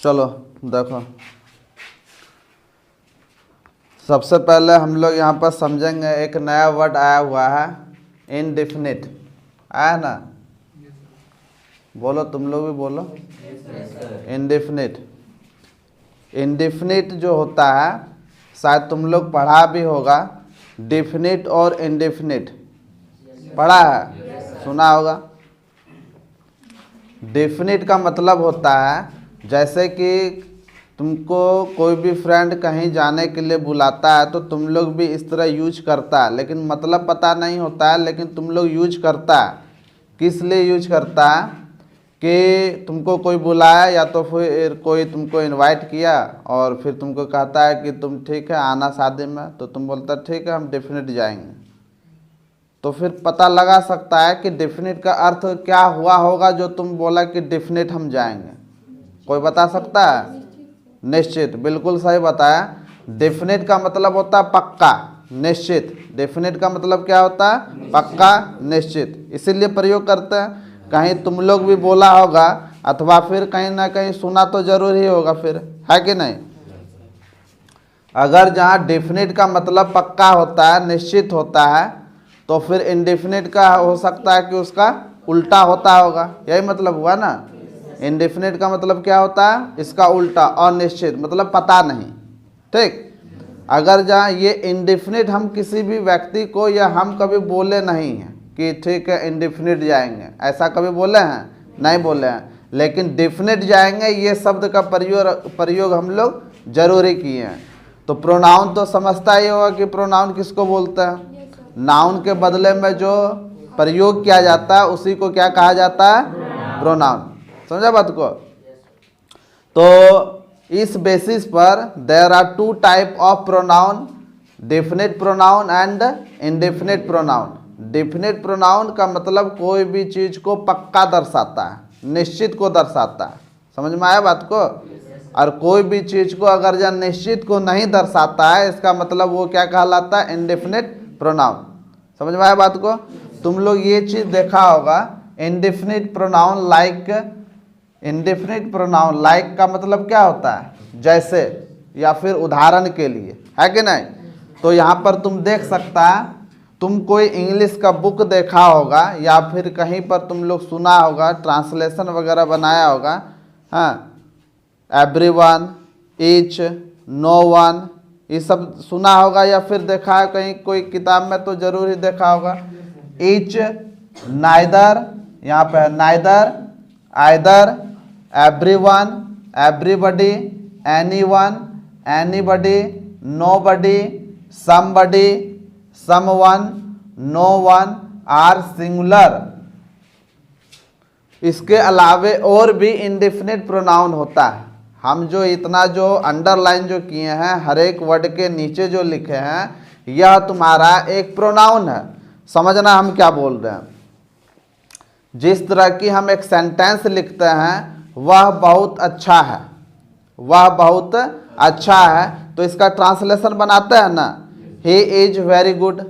चलो देखो, सबसे पहले हम लोग यहाँ पर समझेंगे एक नया वर्ड आया हुआ है इनडेफिनिट। आया ना? बोलो, तुम लोग भी बोलो। इनडेफिनिट। इनडेफिनिट जो होता है, शायद तुम लोग पढ़ा भी होगा, डेफिनिट और इनडेफिनिट पढ़ा है, सुना होगा। डेफिनिट का मतलब होता है जैसे कि तुमको कोई भी फ्रेंड कहीं जाने के लिए बुलाता है तो तुम लोग भी इस तरह यूज करता है, लेकिन मतलब पता नहीं होता है, लेकिन तुम लोग यूज करता है। किस लिए यूज करता है कि तुमको कोई बुलाया या तो फिर कोई तुमको इनवाइट किया और फिर तुमको कहता है कि तुम ठीक है आना शादी में, तो तुम बोलता ठीक है हम डेफिनेट जाएंगे। तो फिर पता लगा सकता है कि डेफिनेट का अर्थ क्या हुआ होगा जो तुम बोला कि डेफिनेट हम जाएंगे। कोई बता सकता है? निश्चित, बिल्कुल सही बताया। डेफिनेट का मतलब होता है पक्का, निश्चित। डेफिनेट का मतलब क्या होता है? पक्का, निश्चित। इसीलिए प्रयोग करते हैं। कहीं तुम लोग भी बोला होगा अथवा फिर कहीं ना कहीं सुना तो जरूर ही होगा, फिर है कि नहीं? अगर जहाँ डेफिनेट का मतलब पक्का होता है, निश्चित होता है, तो फिर इनडेफिनेट का हो सकता है कि उसका उल्टा होता होगा। यही मतलब हुआ ना। इनडेफिनेट का मतलब क्या होता है? इसका उल्टा, अनिश्चित, मतलब पता नहीं। ठीक। अगर जहाँ ये इनडेफिनेट हम किसी भी व्यक्ति को या हम कभी बोले नहीं हैं कि ठीक है इनडेफिनेट जाएंगे, ऐसा कभी बोले हैं? नहीं बोले हैं। लेकिन डेफिनेट जाएंगे ये शब्द का प्रयोग हम लोग जरूर ही किए हैं। तो प्रोनाउन तो समझता ही होगा कि प्रोनाउन किसको बोलते हैं। नाउन के बदले में जो प्रयोग किया जाता है उसी को क्या कहा जाता है? प्रोनाउन। समझा बात को? तो इस बेसिस पर there are two type of pronoun, definite pronoun and indefinite pronoun. Definite pronoun का मतलब कोई भी चीज को पक्का दर्शाता है, निश्चित को दर्शाता है। समझ में आया बात को? और कोई भी चीज को अगर जब निश्चित को नहीं दर्शाता है, इसका मतलब वो क्या कहलाता है? Indefinite pronoun. समझ में आया बात को? तुम लोग ये चीज देखा होगा, indefinite pronoun like. Indefinite pronoun like का मतलब क्या होता है? जैसे, या फिर उदाहरण के लिए, है कि नहीं? तो यहाँ पर तुम देख सकता है, तुम कोई इंग्लिश का बुक देखा होगा या फिर कहीं पर तुम लोग सुना होगा, ट्रांसलेशन वगैरह बनाया होगा। हाँ, एवरीवन, ईच, नो वन, ये सब सुना होगा या फिर देखा है कहीं कोई किताब में, तो जरूर ही देखा होगा। ईच, नाइदर, यहाँ पे neither, either, everyone, everybody, anyone, anybody, nobody, somebody, someone, no one are singular. इसके अलावे और भी इंडेफिनिट प्रोनाउन होता है। हम जो इतना जो अंडरलाइन जो किए हैं, हर एक वर्ड के नीचे जो लिखे हैं, यह तुम्हारा एक प्रोनाउन है। समझना हम क्या बोल रहे हैं। जिस तरह की हम एक सेंटेंस लिखते हैं, वह बहुत अच्छा है, वह बहुत अच्छा है, तो इसका ट्रांसलेशन बनाते हैं ना, ही इज वेरी गुड।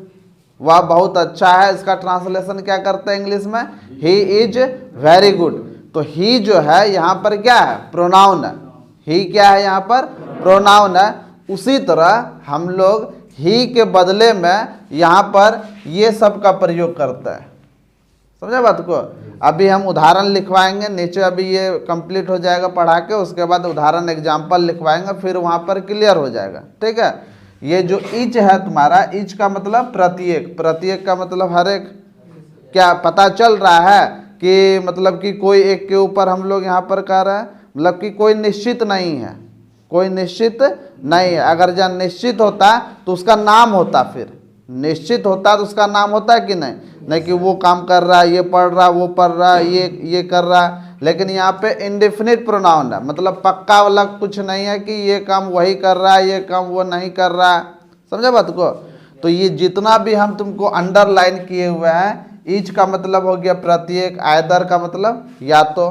वह बहुत अच्छा है, इसका ट्रांसलेशन क्या करते हैं इंग्लिश में? He is very good. तो ही जो है यहाँ पर क्या है? प्रोनाउन है। ही क्या है यहाँ पर? प्रोनाउन है। उसी तरह हम लोग ही के बदले में यहाँ पर ये सब का प्रयोग करते हैं। समझा बात को? अभी हम उदाहरण लिखवाएंगे नीचे, अभी ये कंप्लीट हो जाएगा पढ़ा के, उसके बाद उदाहरण एग्जाम्पल लिखवाएंगे, फिर वहाँ पर क्लियर हो जाएगा। ठीक है। ये जो ईच है तुम्हारा, ईच का मतलब प्रत्येक, प्रत्येक का मतलब हर एक। क्या पता चल रहा है कि मतलब कि कोई एक के ऊपर हम लोग यहाँ पर कह रहे हैं, मतलब कि कोई निश्चित नहीं है, कोई निश्चित नहीं है। अगर जब निश्चित होता तो उसका नाम होता, फिर निश्चित होता तो उसका नाम होता है कि नहीं? नहीं कि वो काम कर रहा है, ये पढ़ रहा है, वो पढ़ रहा है, ये कर रहा है। लेकिन यहाँ पे इनडेफिनिट प्रोनाउन है, मतलब पक्का वाला कुछ नहीं है कि ये काम वही कर रहा है, ये काम वो नहीं कर रहा है। समझा बात को? तो ये जितना भी हम तुमको अंडरलाइन किए हुए हैं, ईच का मतलब हो गया प्रत्येक, आइदर का मतलब या तो,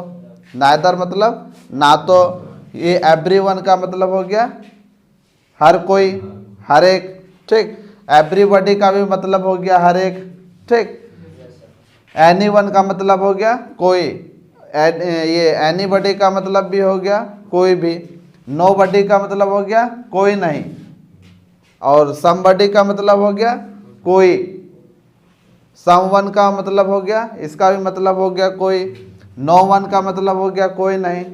नाइदर मतलब ना तो, ये एवरीवन का मतलब हो गया हर कोई, हर एक। ठीक। एवरीबॉडी का भी मतलब हो गया हर एक। ठीक। एनीवन का मतलब हो गया कोई, ये एनीबॉडी का मतलब भी हो गया कोई भी। नोबडी का मतलब हो गया कोई नहीं, और समबडी का मतलब हो गया कोई। समवन का मतलब हो गया, इसका भी मतलब हो गया कोई। नो वन का मतलब हो गया कोई नहीं।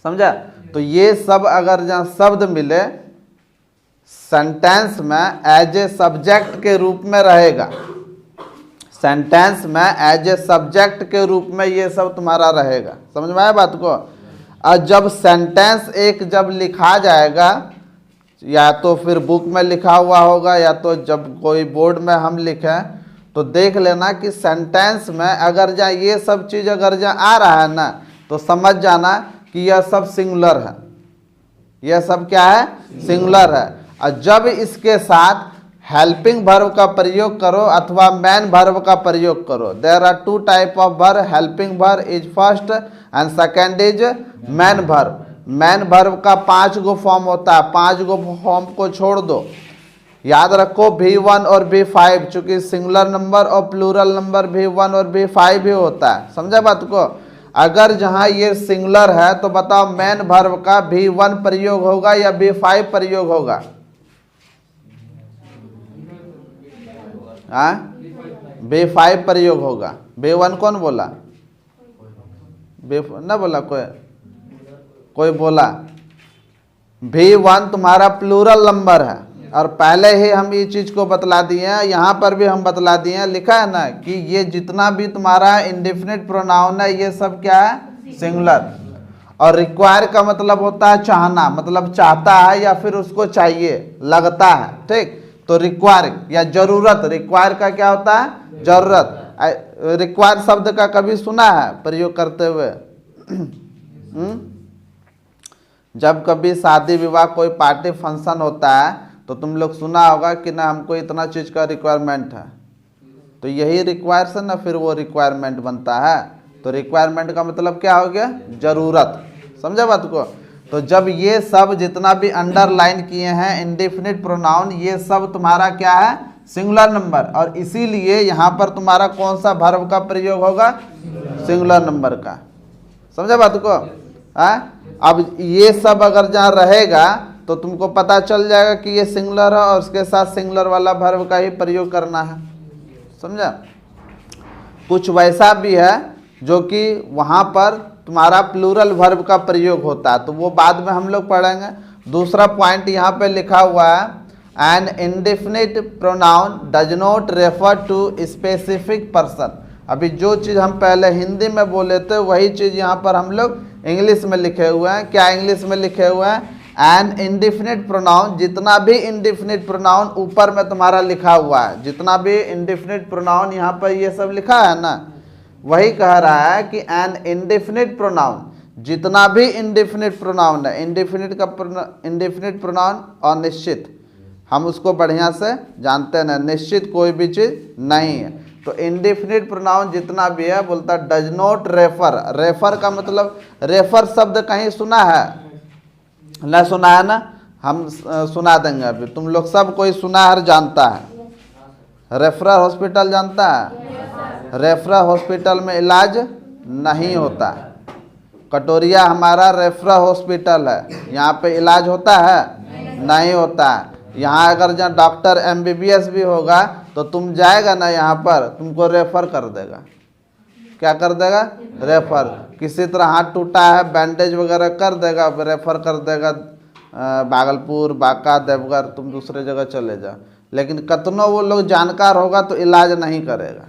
समझा? तो ये सब अगर जहाँ शब्द मिले सेंटेंस में एज ए सब्जेक्ट के रूप में रहेगा, सेंटेंस में एज ए सब्जेक्ट के रूप में ये सब तुम्हारा रहेगा। समझ में आया बात को? और जब सेंटेंस एक जब लिखा जाएगा, या तो फिर बुक में लिखा हुआ होगा या तो जब कोई बोर्ड में हम लिखें, तो देख लेना कि सेंटेंस में अगर जहाँ ये सब चीज़ अगर जहाँ आ रहा है ना, तो समझ जाना कि यह सब सिंगुलर है। यह सब क्या है? सिंगुलर है। और जब इसके साथ हेल्पिंग वर्ब का प्रयोग करो अथवा मैन वर्ब का प्रयोग करो, there are two type of verb, helping verb is first and second is main verb. Main verb का 5 गो फॉर्म होता है, 5 गो फॉर्म को छोड़ दो। याद रखो V1 और V5, चूंकि सिंगुलर नंबर और प्लूरल नंबर V1 और V5 भी होता है। समझा बात को? अगर जहां ये सिंगुलर है तो बताओ मैन वर्ब का V1 प्रयोग होगा या V5 प्रयोग होगा? हाँ, V5 प्रयोग होगा। V1 कौन बोला? ना बोला कोई बोला? V1 तुम्हारा प्लूरल नंबर है, और पहले ही हम ये चीज को बतला दिए हैं, यहाँ पर भी हम बतला दिए हैं, लिखा है ना कि ये जितना भी तुम्हारा इंडेफिनिट प्रोनाउन है ये सब क्या है? सिंगुलर। और रिक्वायर का मतलब होता है चाहना, मतलब चाहता है या फिर उसको चाहिए, लगता है। ठीक, तो रिक्वायर या जरूरत, रिक्वायर का क्या होता है? जरूरत। रिक्वायर शब्द का कभी सुना है प्रयोग करते हुए? जब कभी शादी विवाह कोई पार्टी फंक्शन होता है तो तुम लोग सुना होगा कि ना हमको इतना चीज का रिक्वायरमेंट है, तो यही रिक्वायर से ना फिर वो रिक्वायरमेंट बनता है। तो रिक्वायरमेंट का मतलब क्या हो गया? जरूरत। समझा बात को? तो जब ये सब जितना भी अंडरलाइन किए हैं इंडेफिनिट प्रोनाउन, ये सब तुम्हारा क्या है? Singular number. और इसीलिए यहाँ पर तुम्हारा कौन सा वर्ब का प्रयोग होगा? सिंगुलर नंबर का। समझा बात को? अब ये सब अगर जहाँ रहेगा तो तुमको पता चल जाएगा कि ये सिंगुलर है और उसके साथ सिंगुलर वाला वर्ब का ही प्रयोग करना है। समझा? कुछ वैसा भी है जो कि वहाँ पर तुम्हारा प्लूरल वर्ब का प्रयोग होता है, तो वो बाद में हम लोग पढ़ेंगे। दूसरा पॉइंट यहाँ पे लिखा हुआ है, an indefinite pronoun does not refer to specific person. अभी जो चीज़ हम पहले हिंदी में बोले थे वही चीज़ यहाँ पर हम लोग इंग्लिश में लिखे हुए हैं। क्या इंग्लिश में लिखे हुए हैं? एन इंडेफिनिट प्रोनाउन, जितना भी इंडेफिनिट प्रोनाउन ऊपर में तुम्हारा लिखा हुआ है, जितना भी इंडेफिनिट प्रोनाउन यहाँ पर ये सब लिखा है ना, वही कह रहा है कि एन इंडेफिनिट प्रोनाउन, जितना भी इंडेफिनिट प्रोनाउन है, इंडेफिनिट प्रोनाउन और निश्चित, हम उसको बढ़िया से जानते हैं ना, निश्चित कोई भी चीज़ नहीं है। तो इंडेफिनिट प्रोनाउन जितना भी है बोलता है डज नॉट रेफर। रेफर का मतलब, रेफर शब्द कहीं सुना है? ना सुना है ना? हम सुना देंगे अभी। तुम लोग सब कोई सुना है, जानता है। रेफरल हॉस्पिटल जानता है? रेफरल हॉस्पिटल में इलाज नहीं होता। कटोरिया हमारा रेफरल हॉस्पिटल है, यहाँ पे इलाज होता है? नहीं होता है। यहाँ अगर जहाँ डॉक्टर MBBS भी होगा तो तुम जाएगा ना, यहाँ पर तुमको रेफर कर देगा। क्या कर देगा? रेफर। किसी तरह हाथ टूटा है, बैंडेज वगैरह कर देगा, रेफर कर देगा भागलपुर, बांका, देवघर, तुम दूसरे जगह चले जाओ। लेकिन कतनों वो लोग जानकार होगा तो इलाज नहीं करेगा।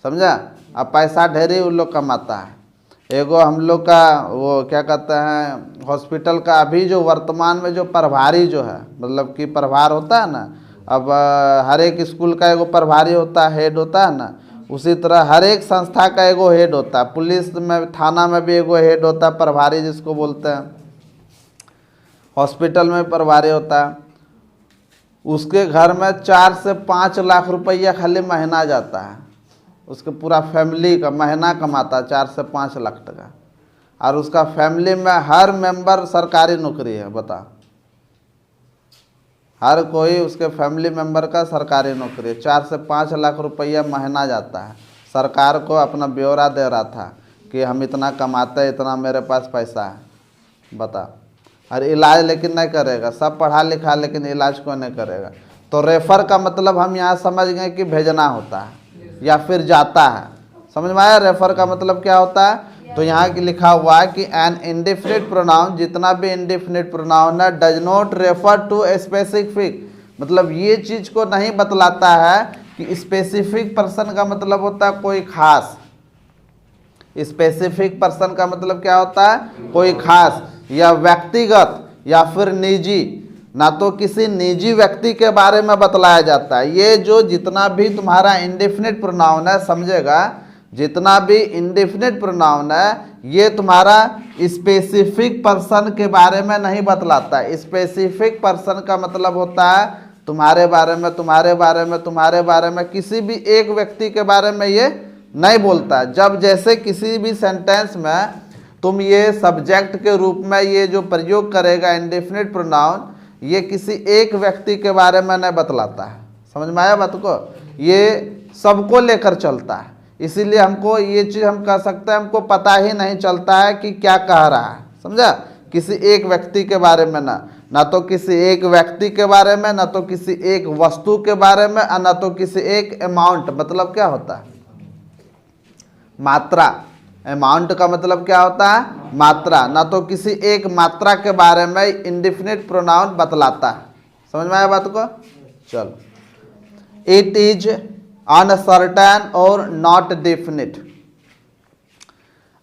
समझा? अब पैसा ढेरी उन लोग कमाता है। एगो हम लोग का वो क्या कहते हैं हॉस्पिटल का अभी जो वर्तमान में जो प्रभारी जो है, मतलब कि प्रभार होता है ना, अब हर एक स्कूल का एगो प्रभारी होता है, हेड होता है ना, उसी तरह हर एक संस्था का एगो हेड होता है। पुलिस में, थाना में भी एगो हेड होता है, प्रभारी जिसको बोलते हैं। हॉस्पिटल में प्रभारी होता है। उसके घर में 4 से 5 लाख रुपया खाली महीना जाता है। उसके पूरा फैमिली का महीना कमाता है 4 से 5 लाख टका, और उसका फैमिली में हर मेंबर सरकारी नौकरी है। बता, हर कोई उसके फैमिली मेंबर का सरकारी नौकरी है। 4 से 5 लाख रुपया महीना जाता है। सरकार को अपना ब्यौरा दे रहा था कि हम इतना कमाते हैं, इतना मेरे पास पैसा है। बता। और इलाज लेकिन नहीं करेगा, सब पढ़ा लिखा लेकिन इलाज को नहीं करेगा। तो रेफर का मतलब हम यहाँ समझ गए कि भेजना होता है या फिर जाता है। समझ में आया रेफर का मतलब क्या होता है? तो यहाँ की लिखा हुआ है कि एन इंडेफिनिट प्रोनाउन, जितना भी इंडेफिनिट प्रोनाउन है, does not refer to specific, मतलब ये चीज को नहीं बतलाता है कि स्पेसिफिक पर्सन का मतलब होता है कोई खास। स्पेसिफिक पर्सन का मतलब क्या होता है? कोई खास या व्यक्तिगत या फिर निजी, ना तो किसी निजी व्यक्ति के बारे में बतलाया जाता है। ये जो जितना भी तुम्हारा इंडेफिनिट प्रोनाउन है, समझेगा, जितना भी इंडेफिनिट प्रोनाउन है ये तुम्हारा स्पेसिफिक पर्सन के बारे में नहीं बतलाता है। स्पेसिफिक पर्सन का मतलब होता है तुम्हारे बारे में, तुम्हारे बारे में, तुम्हारे बारे में, किसी भी एक व्यक्ति के बारे में ये नहीं बोलता है। जब जैसे किसी भी सेंटेंस में तुम ये सब्जेक्ट के रूप में ये जो प्रयोग करेगा इंडेफिनिट प्रोनाउन, ये किसी एक व्यक्ति के बारे में नहीं बतलाता है। समझ में आया बात को? ये सबको लेकर चलता है। इसीलिए हमको ये चीज़ हम कह सकते हैं, हमको पता ही नहीं चलता है कि क्या कह रहा है। समझा? किसी एक व्यक्ति के बारे में ना तो किसी एक व्यक्ति के बारे में, ना तो किसी एक वस्तु के बारे में, और ना तो किसी एक अमाउंट, मतलब क्या होता है? मात्रा। अमाउंट का मतलब क्या होता है? मात्रा। ना तो किसी एक मात्रा के बारे में इंडेफिनिट प्रोनाउन बतलाता है। समझ में आया बात को? चलो, इट इज अनसर्टेन और नॉट डेफिनिट।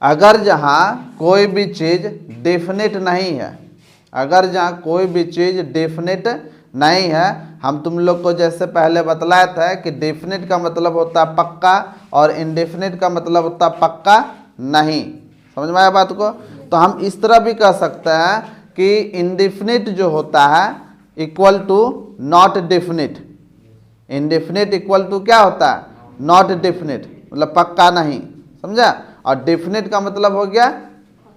अगर जहाँ कोई भी चीज डेफिनिट नहीं है, अगर जहाँ कोई भी चीज डेफिनिट नहीं है, हम तुम लोग को जैसे पहले बतलाया था कि डेफिनिट का मतलब होता है पक्का और इंडेफिनिट का मतलब होता है पक्का नहीं। समझ में आया बात को? तो हम इस तरह भी कह सकते हैं कि इंडेफिनिट जो होता है equal to not definite. Indefinite equal to क्या होता है? नॉट डेफिनिट, मतलब पक्का नहीं। समझा? और डेफिनिट का मतलब हो गया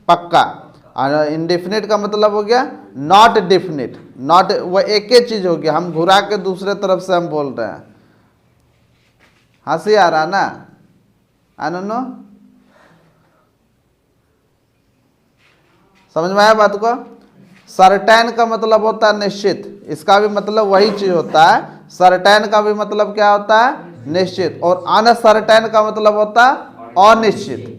पक्का, और इंडेफिनिट का मतलब हो गया नॉट डेफिनिट। नॉट वो एक ही चीज हो गया, हम घुरा के दूसरे तरफ से हम बोल रहे हैं। हंसी आ रहा ना? आई डोंट नो, समझ में आया बात को? सर्टेन का मतलब होता है निश्चित, इसका भी मतलब वही चीज होता है। सर्टेन का भी मतलब क्या होता है? निश्चित। और अनसर्टेन का मतलब होता है अनिश्चित।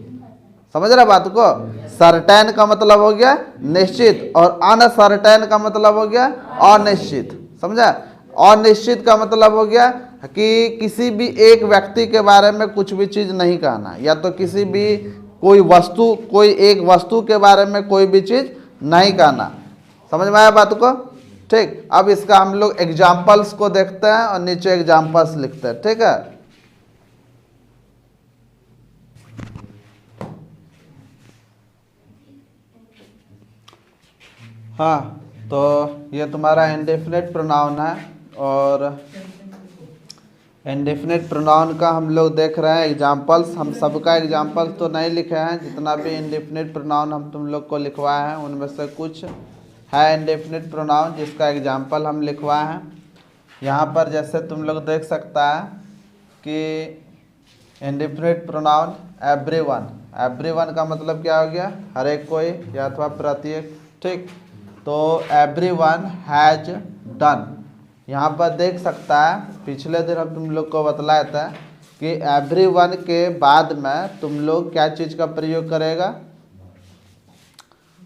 समझ रहे बात को? सर्टेन का मतलब हो गया निश्चित और अनसर्टेन का मतलब हो गया अनिश्चित। समझा? अनिश्चित का मतलब हो गया कि किसी भी एक व्यक्ति के बारे में कुछ भी चीज नहीं कहना, या तो किसी भी कोई वस्तु, कोई एक वस्तु के बारे में कोई भी चीज नहीं कहना। समझ में आया बात को? ठीक, अब इसका हम लोग एग्जाम्पल्स को देखते हैं और नीचे एग्जाम्पल्स लिखते हैं। ठीक है, हाँ, तो ये तुम्हारा इंडेफिनिट प्रोनाउन है और इंडेफिनिट प्रोनाउन का हम लोग देख रहे हैं एग्जाम्पल्स। हम सबका एग्जाम्पल्स तो नहीं लिखे हैं, जितना भी इंडेफिनिट प्रोनाउन हम तुम लोग को लिखवाए हैं उनमें से कुछ है इंडेफिनिट प्रोनाउन जिसका एग्जाम्पल हम लिखवाए हैं। यहाँ पर जैसे तुम लोग देख सकता है कि इंडेफिनिट प्रोनाउन एवरीवन। एवरीवन का मतलब क्या हो गया? हर एक कोई या अथवा प्रत्येक। ठीक, तो एवरीवन हैज डन। यहाँ पर देख सकता है, पिछले दिन हम तुम लोग को बतलाया था कि एवरीवन के बाद में तुम लोग क्या चीज़ का प्रयोग करेगा?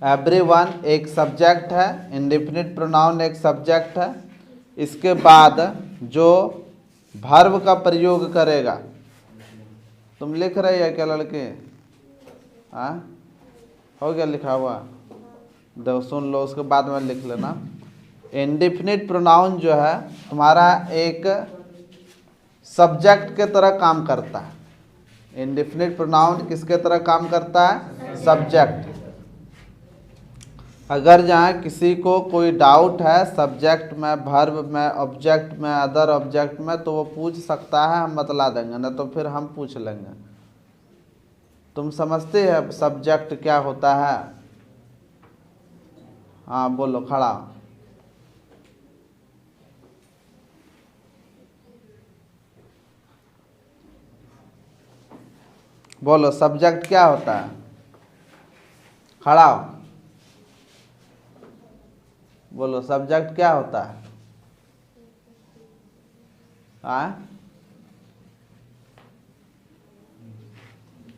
एवरीवन एक सब्जेक्ट है, इंडेफिनिट प्रोनाउन एक सब्जेक्ट है, इसके बाद जो वर्ब का प्रयोग करेगा। तुम लिख रहे हो क्या लड़के? हाँ, हो गया लिखा हुआ? दो सुन लो, उसके बाद में लिख लेना। इंडेफिनिट प्रोनाउन जो है तुम्हारा एक सब्जेक्ट के तरह काम करता है। इंडेफिनिट प्रोनाउन किसके तरह काम करता है? सब्जेक्ट। अगर जहाँ किसी को कोई डाउट है सब्जेक्ट में, वर्ब में, ऑब्जेक्ट में, अदर ऑब्जेक्ट में, तो वो पूछ सकता है, हम बतला देंगे, ना तो फिर हम पूछ लेंगे। तुम समझते हैं सब्जेक्ट क्या होता है? हाँ बोलो, खड़ा। बोलो, सब्जेक्ट क्या होता है? खड़ा हो। बोलो सब्जेक्ट क्या होता है?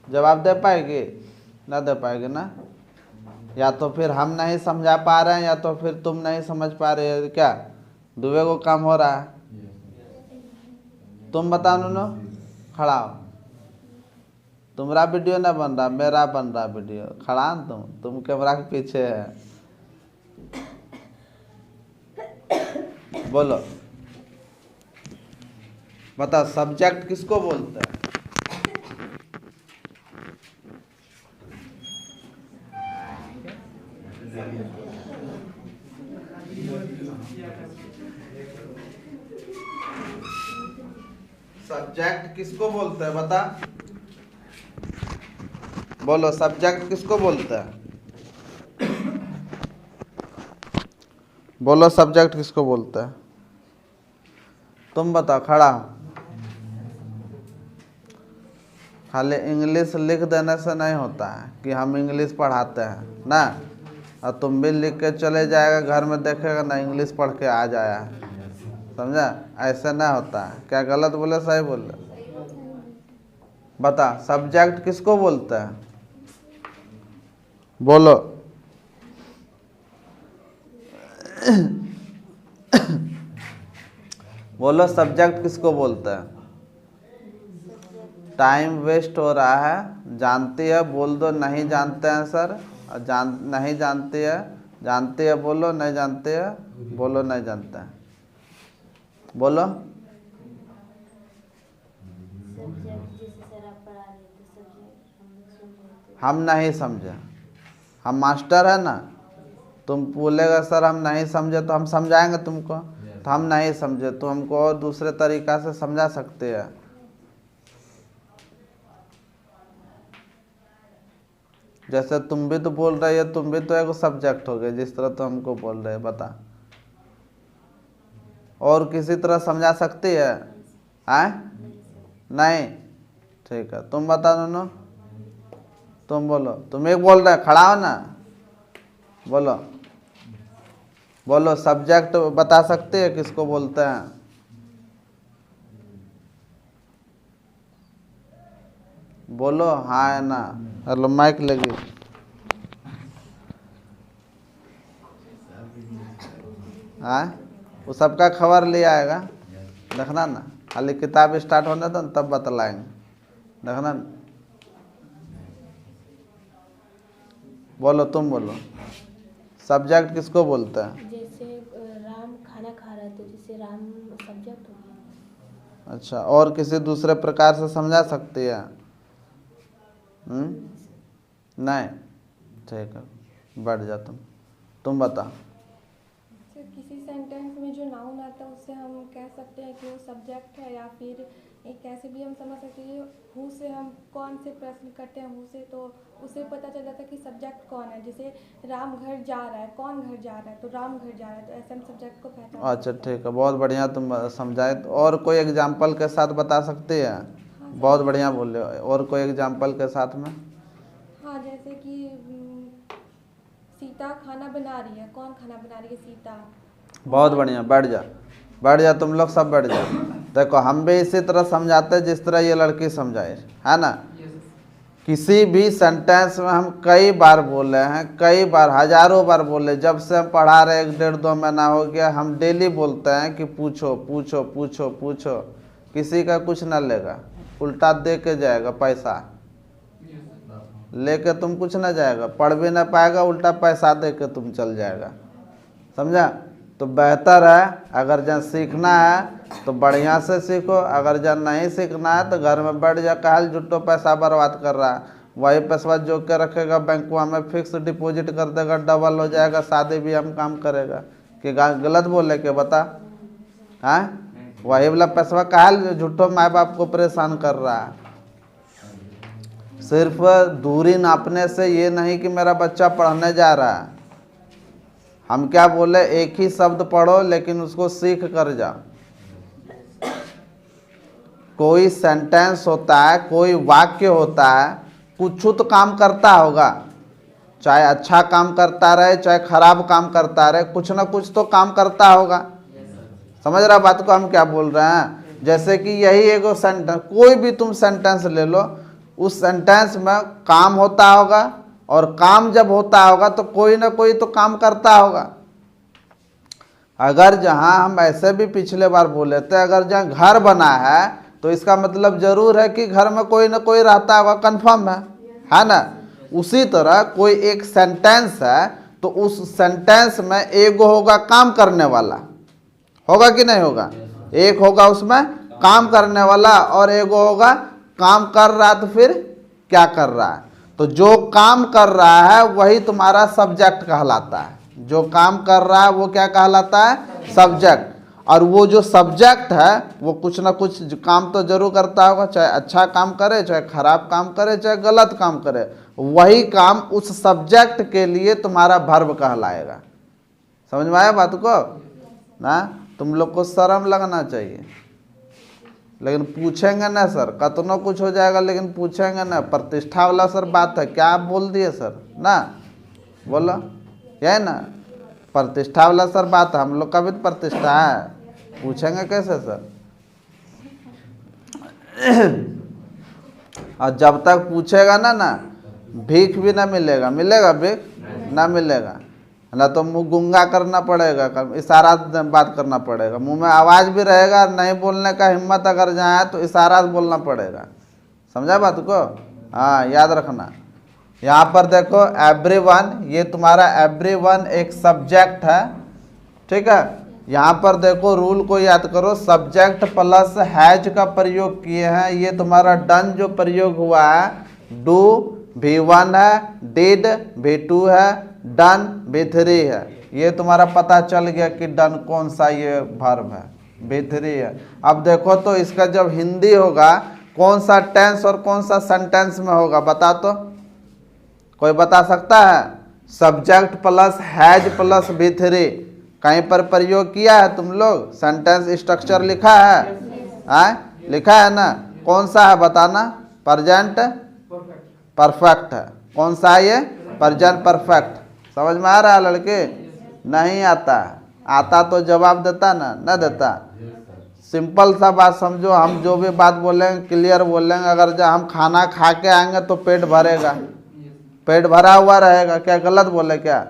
जवाब दे पाएगी? ना दे पाएगी ना? या तो फिर हम नहीं समझा पा रहे हैं या तो फिर तुम नहीं समझ पा रहे हो। क्या दुबे को काम हो रहा है? तुम बताओ नुनो, खड़ा हो। तुम्हारा वीडियो ना बन रहा, मेरा बन रहा वीडियो। खड़ा न तुम कैमरा के पीछे है। बोलो बताओ सब्जेक्ट किसको बोलते हैं? सब्जेक्ट किसको बोलते हैं बता? बोलो सब्जेक्ट किसको बोलते हैं? बोलो सब्जेक्ट किसको बोलते हैं? तुम बताओ, खड़ा। खाली इंग्लिश लिख देने से नहीं होता है कि हम इंग्लिश पढ़ाते हैं ना, और तुम भी लिख के चले जाएगा, घर में देखेगा ना इंग्लिश पढ़ के आ जाया, समझा? ऐसे ना होता है। क्या गलत बोले सही बोले? बता सब्जेक्ट किसको बोलते हैं? बोलो बोलो सब्जेक्ट किसको बोलते हैं? टाइम वेस्ट हो रहा है, जानती है बोल दो। नहीं जानते हैं सर, नहीं जानती है। जानती है बोलो, नहीं जानते है बोलो, नहीं जानते हैं बोलो। हम नहीं समझे, हम मास्टर है ना। तुम बोलेगा सर हम नहीं समझे तो हम समझाएंगे तुमको। तो हम नहीं समझे तो हमको और दूसरे तरीक़ा से समझा सकते हैं। जैसे तुम भी तो बोल रहे हो, तुम भी तो एक सब्जेक्ट हो गए, जिस तरह तो हमको बोल रहे हैं। बता और किसी तरह समझा सकती है? नहीं, ठीक है। तुम बता दोनों, तुम बोलो। तुम एक बोल रहे, खड़ा हो ना। बोलो बोलो सब्जेक्ट बता सकते हैं किसको बोलते हैं? बोलो हाँ है ना। हेलो माइक लगी। हाँ वो सबका खबर ले आएगा, देखना ना। खाली किताब स्टार्ट होने दो तब बतलाएंगे, देखना ना। बोलो तुम बोलो सब्जेक्ट किसको बोलते हैं? जैसे राम खाना खा रहे थे, जैसे राम सब्जेक्ट हो गया। अच्छा, और किसी दूसरे प्रकार से समझा सकती है? नहीं, ठीक है, बैठ जा। तुम बता। किसी सेंटेंस में जो नाउन आता है उससे हम कह सकते हैं कि वो सब्जेक्ट है, या फिर एक ऐसे भी हम समझ सकते हैं हु से हम कौन से प्रश्न करते हैं हु से, तो उससे पता चल जाता है कि सब्जेक्ट कौन है। जैसे राम घर जा रहा है, कौन घर जा रहा है, तो राम घर जा रहा है, तो ऐसे हम सब्जेक्ट को पहचान। अच्छा ठीक है, बहुत बढ़िया तुम समझाए। और कोई एग्जाम्पल के साथ बता सकते हैं? हाँ, बहुत बढ़िया बोले। और कोई एग्जाम्पल के साथ में? हाँ, जैसे कि सीता खाना बना रही है, कौन खाना बना रही है? सीता। बहुत बढ़िया, बैठ जा, बैठ जा, तुम लोग सब बैठ जाओ। देखो हम भी इसी तरह समझाते हैं जिस तरह ये लड़की समझाए, है ना। किसी भी सेंटेंस में हम कई बार बोले हैं, कई बार, हजारों बार बोले। जब से हम पढ़ा रहे 1-1.5-2 महीना हो गया, हम डेली बोलते हैं कि पूछो पूछो पूछो पूछो। किसी का कुछ ना लेगा, उल्टा दे के जाएगा पैसा लेके, तुम कुछ ना जाएगा, पढ़ भी ना पाएगा, उल्टा पैसा दे के तुम चल जाएगा, समझा। तो बेहतर है अगर जन सीखना है तो बढ़िया से सीखो, अगर जन नहीं सीखना है तो घर में बैठ जा, काहे झुट्टो पैसा बर्बाद कर रहा है। वही पैसा जो के रखेगा बैंकुआ में, फिक्स डिपॉजिट कर देगा, डबल हो जाएगा, शादी भी हम काम करेगा। कि गलत बोले के बता? हाँ, वही वाला पैसा काहे झुट्टो माँ बाप को परेशान कर रहा है। सिर्फ दूरी नापने से ये नहीं कि मेरा बच्चा पढ़ने जा रहा है। हम क्या बोले, एक ही शब्द पढ़ो लेकिन उसको सीख कर जाओ। कोई सेंटेंस होता है, कोई वाक्य होता है, कुछ तो काम करता होगा, चाहे अच्छा काम करता रहे चाहे खराब काम करता रहे, कुछ ना कुछ तो काम करता होगा। समझ रहा बात को हम क्या बोल रहे हैं? जैसे कि यही एगो सेंटेंस, कोई भी तुम सेंटेंस ले लो, उस सेंटेंस में काम होता होगा, और काम जब होता होगा तो कोई ना कोई तो काम करता होगा। अगर जहां हम ऐसे भी पिछले बार बोले थे, अगर जहां घर बना है तो इसका मतलब जरूर है कि घर में कोई ना कोई रहता होगा, कंफर्म है ना। उसी तरह कोई एक सेंटेंस है तो उस सेंटेंस में एगो होगा काम करने वाला, होगा कि नहीं होगा? एक होगा उसमें काम करने वाला और एगो होगा काम कर रहा, तो फिर क्या कर रहा है? तो जो काम कर रहा है वही तुम्हारा सब्जेक्ट कहलाता है। जो काम कर रहा है वो क्या कहलाता है? सब्जेक्ट। और वो जो सब्जेक्ट है वो कुछ ना कुछ काम तो जरूर करता होगा, चाहे अच्छा काम करे चाहे खराब काम करे चाहे गलत काम करे, वही काम उस सब्जेक्ट के लिए तुम्हारा वर्ब कहलाएगा। समझ में आया बात को ना? तुम लोग को शर्म लगना चाहिए, लेकिन पूछेंगे ना सर, कतनो कुछ हो जाएगा लेकिन पूछेंगे ना। प्रतिष्ठा वाला सर बात है, क्या आप बोल दिए सर ना? बोलो यह ना, प्रतिष्ठा वाला सर बात है, हम लोग का भी तो प्रतिष्ठा है, पूछेंगे कैसे सर? और जब तक पूछेगा ना भीख भी ना मिलेगा। मिलेगा भीख? ना मिलेगा ना, तो मुंह गुंगा करना पड़ेगा, इशारा बात करना पड़ेगा। मुंह में आवाज़ भी रहेगा, नहीं बोलने का हिम्मत अगर जाए तो इशारा बोलना पड़ेगा। समझा बात को? हाँ, याद रखना। यहाँ पर देखो एवरीवन, ये तुम्हारा एवरीवन एक सब्जेक्ट है, ठीक है। यहाँ पर देखो रूल को याद करो, सब्जेक्ट प्लस हैज का प्रयोग किए हैं। ये तुम्हारा डन जो प्रयोग हुआ है, डू V1 है, डिड V2 है, डन V3 है। ये तुम्हारा पता चल गया कि डन कौन सा ये वर्ब है, V3 है। अब देखो तो इसका जब हिंदी होगा कौन सा टेंस और कौन सा सेंटेंस में होगा, बता तो कोई बता सकता है? Subject plus has plus V3 कहीं पर प्रयोग किया है तुम लोग? सेंटेंस स्ट्रक्चर लिखा है? लिखा है ना? कौन सा है बताना? प्रेजेंट परफेक्ट है। कौन सा है ये? Present perfect. समझ में आ रहा है लड़के? नहीं आता? आता तो जवाब देता ना, न देता? सिंपल सा बात समझो, हम जो भी बात बोलेंगे क्लियर बोलेंगे। अगर जब हम खाना खा के आएंगे तो पेट भरेगा, पेट भरा हुआ रहेगा, क्या गलत बोले? क्या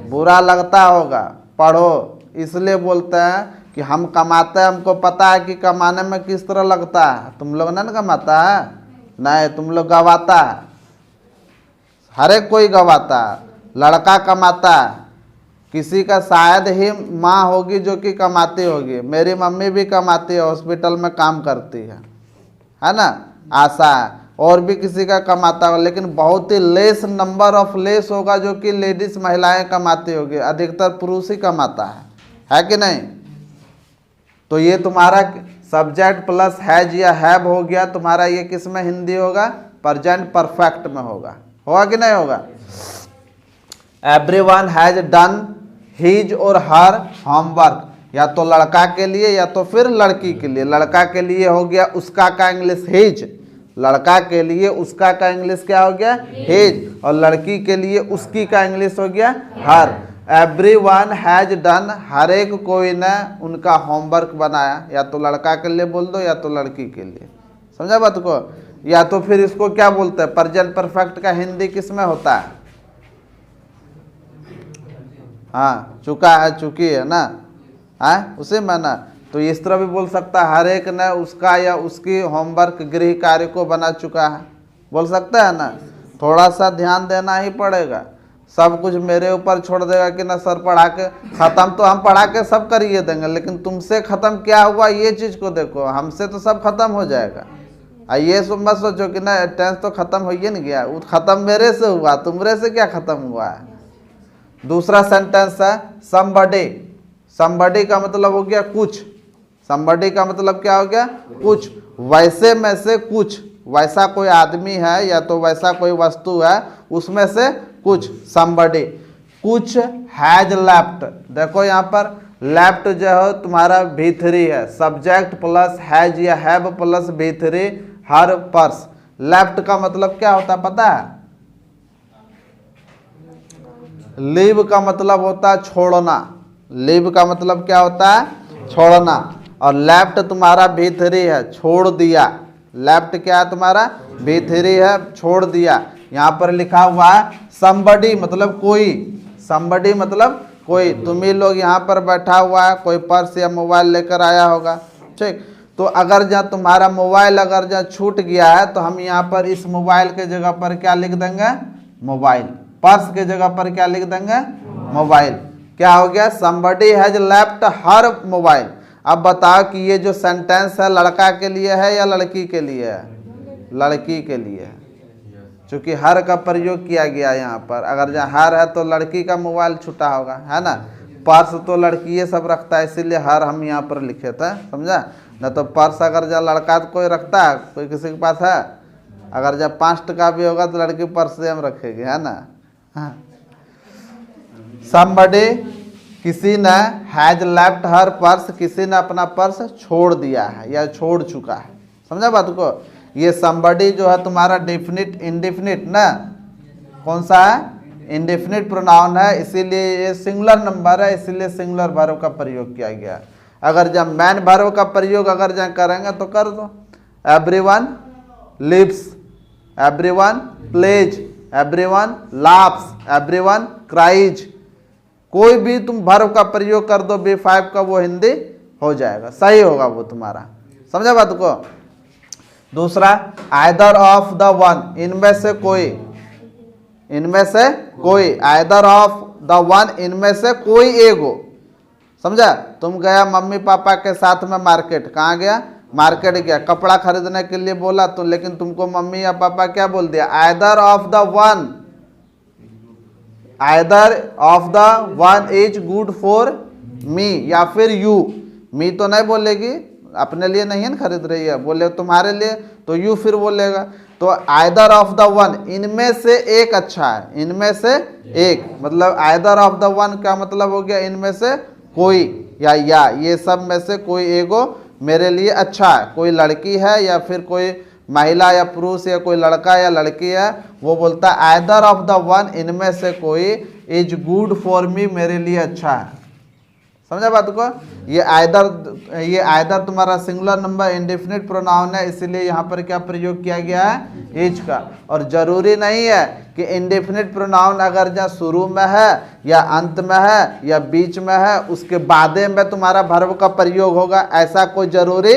बुरा लगता होगा? पढ़ो, इसलिए बोलते हैं कि हम कमाते हैं, हमको पता है कि कमाने में किस तरह लगता है। तुम लोग ना कमाता है? नहीं, तुम लोग गवाता है। हर एक कोई गवाता है, लड़का कमाता है, किसी का शायद ही माँ होगी जो कि कमाती होगी। मेरी मम्मी भी कमाती है, हॉस्पिटल में काम करती है ना, आशा है। और भी किसी का कमाता होगा, लेकिन बहुत ही लेस नंबर ऑफ लेस होगा जो कि लेडीज महिलाएं कमाती होगी, अधिकतर पुरुष ही कमाता है कि नहीं? तो ये तुम्हारा सब्जेक्ट प्लस हैज या हैव हो गया तुम्हारा। ये किस में हिंदी होगा? प्रेजेंट परफेक्ट में होगा कि नहीं होगा? एवरीवन हैज डन हिज और हर होमवर्क, या तो लड़का के लिए या तो फिर लड़की के लिए। लड़का के लिए हो गया उसका का इंग्लिश हिज, लड़का के लिए उसका का इंग्लिश क्या हो गया? हिज। और लड़की के लिए उसकी का इंग्लिश हो गया हर। एवरीवन हैज डन, हर एक कोई ने उनका होमवर्क बनाया। या तो लड़का के लिए बोल दो या तो लड़की के लिए। समझा बात को? या तो फिर इसको क्या बोलते हैं? प्रेजेंट परफेक्ट का हिंदी किस में होता है? हाँ, चुका है, चुकी है ना, उसी में ना। तो इस तरह भी बोल सकता है, हर एक ने उसका या उसकी होमवर्क गृह कार्य को बना चुका है, बोल सकता है ना। थोड़ा सा ध्यान देना ही पड़ेगा। सब कुछ मेरे ऊपर छोड़ देगा कि ना सर पढ़ा के ख़त्म, तो हम पढ़ा के सब करिए देंगे, लेकिन तुमसे ख़त्म क्या हुआ ये चीज़ को देखो। हमसे तो सब खत्म हो जाएगा। ये मत सोचो कि ना टेंस तो ख़त्म हो ही नहीं गया, वो ख़त्म मेरे से हुआ, तुमरे से क्या ख़त्म हुआ है। दूसरा सेंटेंस है समबडी। समबडी का मतलब हो गया कुछ। समबडी का मतलब क्या हो गया? कुछ। वैसे में से कुछ, वैसा कोई आदमी है या तो वैसा कोई वस्तु है, उसमें से कुछ। समबडी। कुछ हैज लेफ्ट। देखो यहाँ पर लेफ्ट जो है तुम्हारा V3 है, सब्जेक्ट प्लस हैज या have plus V3 her purse. Left का मतलब क्या होता है पता है? लीव का मतलब होता है छोड़ना, लीव का मतलब क्या होता है? छोड़ना। और लेफ्ट तुम्हारा V3 है, छोड़ दिया। लेफ्ट क्या है तुम्हारा? V3 है, छोड़ दिया। यहाँ पर लिखा हुआ है somebody मतलब कोई, somebody मतलब कोई। तुम ही लोग यहाँ पर बैठा हुआ है, कोई पर्स या मोबाइल लेकर आया होगा, ठीक। तो अगर जहाँ तुम्हारा मोबाइल अगर जहाँ छूट गया है तो हम यहाँ पर इस मोबाइल के जगह पर क्या लिख देंगे? मोबाइल। पर्स के जगह पर क्या लिख देंगे? मोबाइल। क्या हो गया? somebody has left her mobile. अब बताओ कि ये जो सेंटेंस है लड़का के लिए है या लड़की के लिए है? लड़की के लिए है, चूंकि हर का प्रयोग किया गया यहाँ पर। अगर जहाँ हर है तो लड़की का मोबाइल छूटा होगा, है ना। पर्स तो लड़की ये सब रखता है, इसीलिए हर हम यहाँ पर लिखे थे, समझा ना। तो पर्स अगर जहाँ लड़का तो कोई रखता है, कोई किसी के पास है? अगर जब 5 टका भी होगा तो लड़की पर्स से हम रखेगी, है ना। हाँ। somebody किसी ने हैज लेफ्ट हर पर्स, किसी ने अपना पर्स छोड़ दिया है या छोड़ चुका है, समझा बात को। ये somebody जो है तुम्हारा डेफिनिट इंडेफिनिट ना, कौन सा है? इंडेफिनिट प्रोनाउन है, इसीलिए ये सिंगुलर नंबर है, इसीलिए सिंगुलर वर्ब का प्रयोग किया गया। अगर जब मैन वर्ब का प्रयोग अगर जब करेंगे तो कर दो। Everyone lives, everyone plays, everyone laughs, everyone cries. कोई भी तुम वर्ब का प्रयोग कर दो B5 का, वो हिंदी हो जाएगा, सही होगा वो तुम्हारा, समझा बात को। दूसरा आइदर ऑफ द वन, इनमें से कोई, इनमें से कोई। आइदर ऑफ द वन, इनमें से कोई एक हो, समझा। तुम गया मम्मी पापा के साथ में मार्केट, कहाँ गया? मार्केट गया, कपड़ा खरीदने के लिए बोला तो, लेकिन तुमको मम्मी या पापा क्या बोल दिया? Either of the one, either of the one is good for me, या फिर यू। मी तो नहीं बोलेगी, अपने लिए नहीं है ना खरीद रही है, बोले तुम्हारे लिए तो यू फिर बोलेगा। तो आइदर ऑफ द वन, इनमें से एक अच्छा है, इनमें से एक। मतलब आइदर ऑफ द वन का मतलब हो गया इनमें से कोई या ये सब में से कोई एगो मेरे लिए अच्छा है। कोई लड़की है या फिर कोई महिला या पुरुष या कोई लड़का या लड़की है, वो बोलता है आइदर ऑफ द वन, इनमें से कोई इज गुड फॉर मी, मेरे लिए अच्छा है, समझा बात को। ये आइदर तुम्हारा सिंगुलर नंबर इंडेफिनिट प्रोनाउन है, इसीलिए यहाँ पर क्या प्रयोग किया गया है? इज का। और जरूरी नहीं है कि इंडेफिनिट प्रोनाउन अगर जहाँ शुरू में है या अंत में है या बीच में है उसके बादे में तुम्हारा वर्ब का प्रयोग होगा, ऐसा कोई जरूरी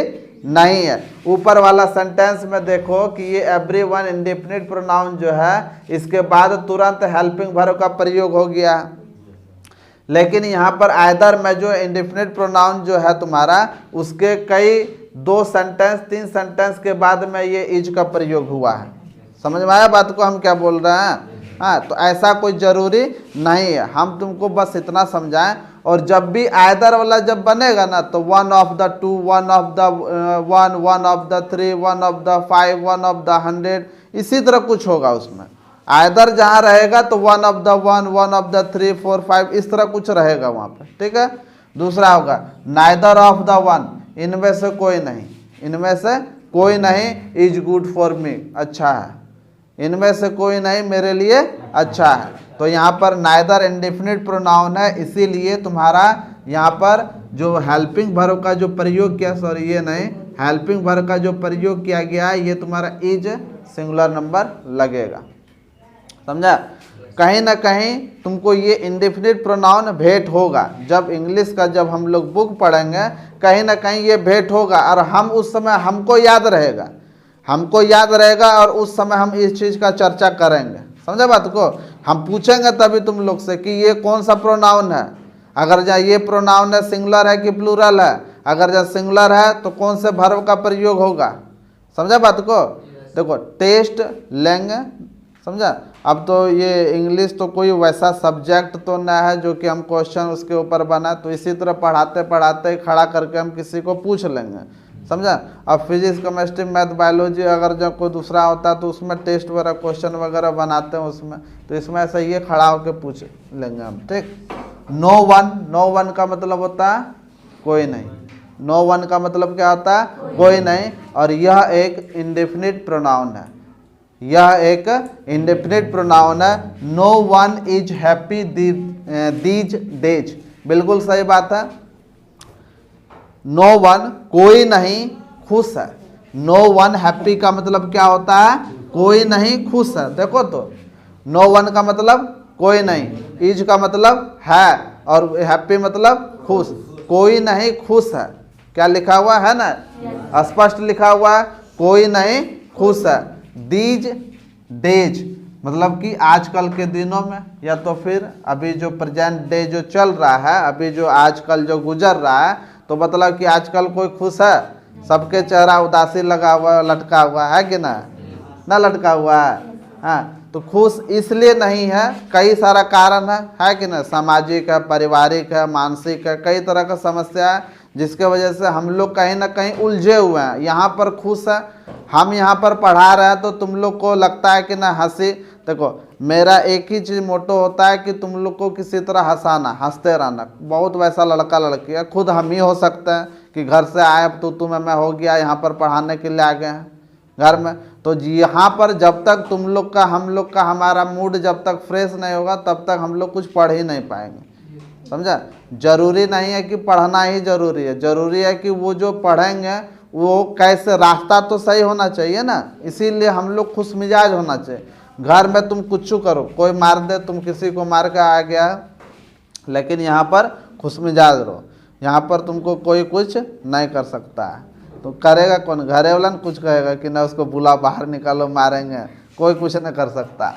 नहीं है। ऊपर वाला सेंटेंस में देखो कि ये एवरीवन इंडेफिनिट प्रोनाउन जो है इसके बाद तुरंत हेल्पिंग वर्ब का प्रयोग हो गया, लेकिन यहाँ पर आइदर में जो इंडेफिनिट प्रोनाउन जो है तुम्हारा, उसके कई 2 सेंटेंस 3 सेंटेंस के बाद में ये इज का प्रयोग हुआ है। समझ में आया बात को हम क्या बोल रहे हैं? हाँ, तो ऐसा कोई जरूरी नहीं है, हम तुमको बस इतना समझाएं। और जब भी आइदर वाला जब बनेगा ना तो 1 of the 2, 1 of the 1, 1 of the 3, 1 of the 5, 1 of the 100, इसी तरह कुछ होगा उसमें। आइदर जहाँ रहेगा तो 1 ऑफ द 1, 1 ऑफ द 3, 4, 5 इस तरह कुछ रहेगा वहाँ पर, ठीक है। दूसरा होगा नाइदर ऑफ द वन, इनमें से कोई नहीं, इनमें से कोई नहीं इज गुड फॉर मी, अच्छा है, इनमें से कोई नहीं मेरे लिए अच्छा है। तो यहाँ पर नाइदर इंडेफिनिट प्रोनाउन है, इसीलिए तुम्हारा यहाँ पर जो हेल्पिंग वर्ब का जो प्रयोग किया, सॉरी ये नहीं, हेल्पिंग वर्ब का जो प्रयोग किया गया है ये तुम्हारा इज सिंगुलर नंबर लगेगा, समझा। कहीं ना कहीं तुमको ये इंडेफिनिट प्रोनाउन भेंट होगा, जब इंग्लिश का जब हम लोग बुक पढ़ेंगे कहीं ना कहीं ये भेंट होगा, और हम उस समय हमको याद रहेगा और उस समय हम इस चीज़ का चर्चा करेंगे, समझा बात को। हम पूछेंगे तभी तुम लोग से कि ये कौन सा प्रोनाउन है, अगर जहाँ ये प्रोनाउन है सिंगुलर है कि प्लूरल है, अगर जहाँ सिंगुलर है तो कौन से वर्ब का प्रयोग होगा, समझा बात को। देखो टेस्ट लेंगे, समझा। अब तो ये इंग्लिश तो कोई वैसा सब्जेक्ट तो ना है जो कि हम क्वेश्चन उसके ऊपर बना, तो इसी तरह पढ़ाते पढ़ाते खड़ा करके हम किसी को पूछ लेंगे, समझा। अब फिजिक्स केमिस्ट्री मैथ बायोलॉजी अगर जब कोई दूसरा होता है तो उसमें टेस्ट वगैरह क्वेश्चन वगैरह बनाते हैं उसमें, तो इसमें ऐसा ये खड़ा होकर पूछ लेंगे हम, ठीक। नो वन का मतलब होता है कोई नहीं, नो वन का मतलब क्या होता है? कोई नहीं। और यह एक इंडेफिनिट प्रोनाउन है, यह एक इंडेफिनिट प्रोनाउन है। No one is happy these days, बिल्कुल सही बात है। नो वन कोई नहीं खुश है। नो वन हैप्पी का मतलब क्या होता है? कोई नहीं खुश है। देखो तो नो वन का मतलब कोई नहीं, इज का मतलब है, और हैप्पी मतलब खुश। कोई नहीं खुश है, क्या लिखा हुआ है ना, स्पष्ट लिखा हुआ है, कोई नहीं खुश है। दीज डेज मतलब कि आजकल के दिनों में, या तो फिर अभी जो प्रेजेंट डे जो चल रहा है, अभी जो आजकल जो गुजर रहा है, तो मतलब कि आजकल कोई खुश है? सबके चेहरा उदासी लगा हुआ, लटका हुआ है कि ना लटका हुआ है। हाँ, तो खुश इसलिए नहीं है, कई सारा कारण है कि ना, सामाजिक है, पारिवारिक है, मानसिक है, कई तरह का समस्या है जिसके वजह से हम लोग कहीं ना कहीं उलझे हुए हैं। यहाँ पर खुश है, हम यहाँ पर पढ़ा रहे हैं, तो तुम लोग को लगता है कि ना हंसी। देखो मेरा एक ही चीज़ मोटो होता है कि तुम लोग को किसी तरह हंसाना, हंसते रहना। बहुत वैसा लड़का लड़की है, खुद हम ही हो सकते हैं कि घर से आए तो तुम्हें मैं हो गया, यहाँ पर पढ़ाने के लिए आ गए हैं घर में। तो यहाँ पर जब तक तुम लोग का हम लोग का हमारा मूड जब तक फ्रेश नहीं होगा, तब तक हम लोग कुछ पढ़ ही नहीं पाएंगे। समझा? जरूरी नहीं है कि पढ़ना ही जरूरी है, जरूरी है कि वो जो पढ़ेंगे वो कैसे, रास्ता तो सही होना चाहिए ना। इसीलिए हम लोग खुश मिजाज होना चाहिए। घर में तुम कुछ करो, कोई मार दे, तुम किसी को मार के आ गया, लेकिन यहाँ पर खुश मिजाज रहो। यहाँ पर तुमको कोई कुछ नहीं कर सकता है। तो करेगा कौन? घरे वाला कुछ कहेगा कि ना उसको बुला, बाहर निकालो, मारेंगे, कोई कुछ नहीं कर सकता।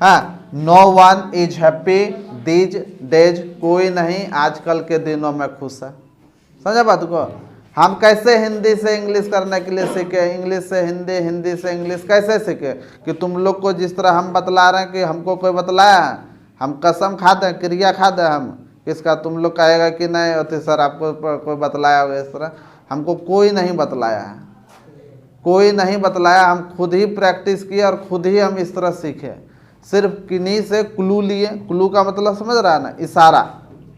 हाँ, no one is happy these days, कोई नहीं आजकल के दिनों में खुश है। समझा बात को? हम कैसे हिंदी से इंग्लिश करने के लिए सीखे, इंग्लिश से हिंदी, हिंदी से इंग्लिश कैसे सीखे? कि तुम लोग को जिस तरह हम बतला रहे हैं कि हमको कोई बतलाया है, हम कसम खाते हैं, क्रिया खाते हैं हम किसका? तुम लोग कहेगा कि नहीं होती सर आपको कोई बतलाया होगा इस तरह। हमको कोई नहीं बतलाया है, कोई नहीं बतलाया, हम खुद ही प्रैक्टिस किए और खुद ही हम इस तरह सीखे। सिर्फ किन्हीं से क्लू लिए। क्लू का मतलब समझ रहा है ना? इशारा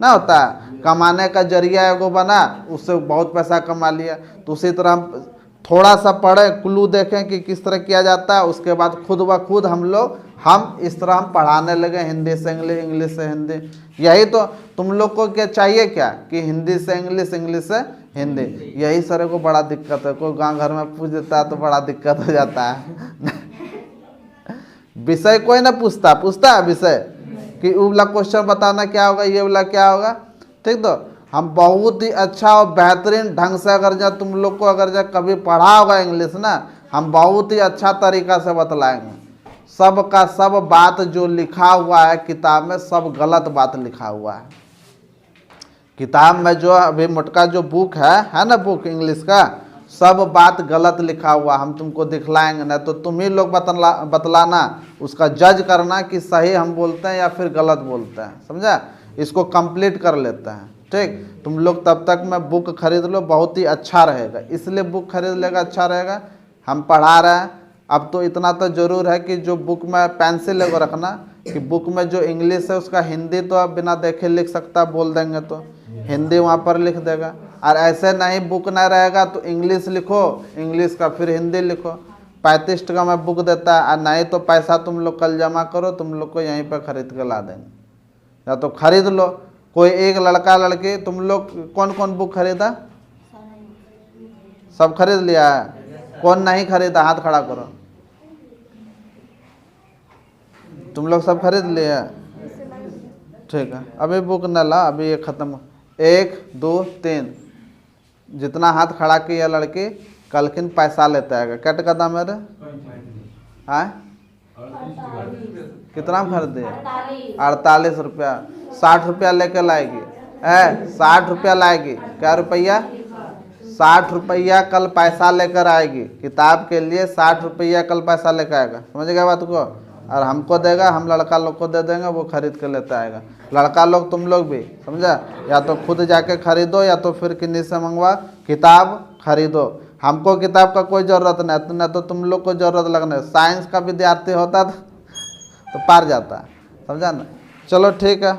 ना होता है, कमाने का जरिया एगो बना, उससे बहुत पैसा कमा लिया। तो उसी तरह हम थोड़ा सा पढ़े, क्लू देखें कि किस तरह किया जाता है, उसके बाद खुद ब खुद हम इस तरह हम पढ़ाने लगे, हिंदी से इंग्लिश, इंग्लिश से हिंदी। यही तो तुम लोग को क्या चाहिए, क्या कि हिंदी से इंग्लिश, इंग्लिश से हिंदी। यही सर को बड़ा दिक्कत है, कोई गांव घर में पूछ देता है तो बड़ा दिक्कत हो जाता है। विषय कोई ना पूछता है विषय कि वो वाला क्वेश्चन बताना क्या होगा, ये वाला क्या होगा। ठीक, तो हम बहुत ही अच्छा और बेहतरीन ढंग से अगर जब तुम लोग को अगर जब कभी पढ़ा होगा इंग्लिश ना, हम बहुत ही अच्छा तरीका से बतलाएंगे। सब का सब बात जो लिखा हुआ है किताब में, सब गलत बात लिखा हुआ है। किताब में जो अभी मोटका जो बुक है ना, बुक इंग्लिश का, सब बात गलत लिखा हुआ हम तुमको दिखलाएंगे ना। तो तुम ही लोग बतलाना, उसका जज करना कि सही हम बोलते हैं या फिर गलत बोलते हैं। समझा? इसको कंप्लीट कर लेते हैं। ठीक, तुम लोग तब तक में बुक खरीद लो, बहुत ही अच्छा रहेगा। इसलिए बुक खरीद लेगा, अच्छा रहेगा। हम पढ़ा रहे हैं, अब तो इतना तो जरूर है कि जो बुक में पेंसिल एगो रखना, कि बुक में जो इंग्लिश है उसका हिंदी तो आप बिना देखे लिख सकता, बोल देंगे तो हिंदी वहाँ पर लिख देगा। और ऐसे नहीं बुक नहीं रहेगा तो इंग्लिश लिखो, इंग्लिश का फिर हिंदी लिखो। 35 टका में बुक देता है, और नहीं तो पैसा तुम लोग कल जमा करो, तुम लोग को यहीं पर खरीद के ला देंगे। या तो खरीद लो, कोई एक लड़का लड़की, तुम लोग कौन कौन बुक खरीदा? सब खरीद लिया है? कौन नहीं खरीदा हाथ खड़ा करो। तुम लोग सब खरीद लिया? ठीक है, अभी बुक न ला, अभी ये खत्म। 1 2 3 जितना हाथ खड़ा किया लड़की, कलकिन पैसा लेता है। क्या टका दाम है रे? कितना में खरीदे? 48 रुपया। 60 रुपया लेके लाएगी, 60 रुपया लाएगी। क्या रुपया? 60 रुपया कल पैसा लेकर आएगी। किताब के लिए 60 रुपया कल पैसा लेकर आएगा। समझ गया बात को? और हमको देगा, हम लड़का लोग को दे देंगे, वो खरीद के लेता आएगा। लड़का लोग तुम लोग भी, समझा? या तो खुद जाके खरीदो या तो फिर किन्हीं से मंगवा, किताब खरीदो। हमको किताब का कोई ज़रूरत नहीं, न तो तुम लोग को ज़रूरत लगने। साइंस का विद्यार्थी होता तो पार जाता, समझा ना? चलो ठीक है।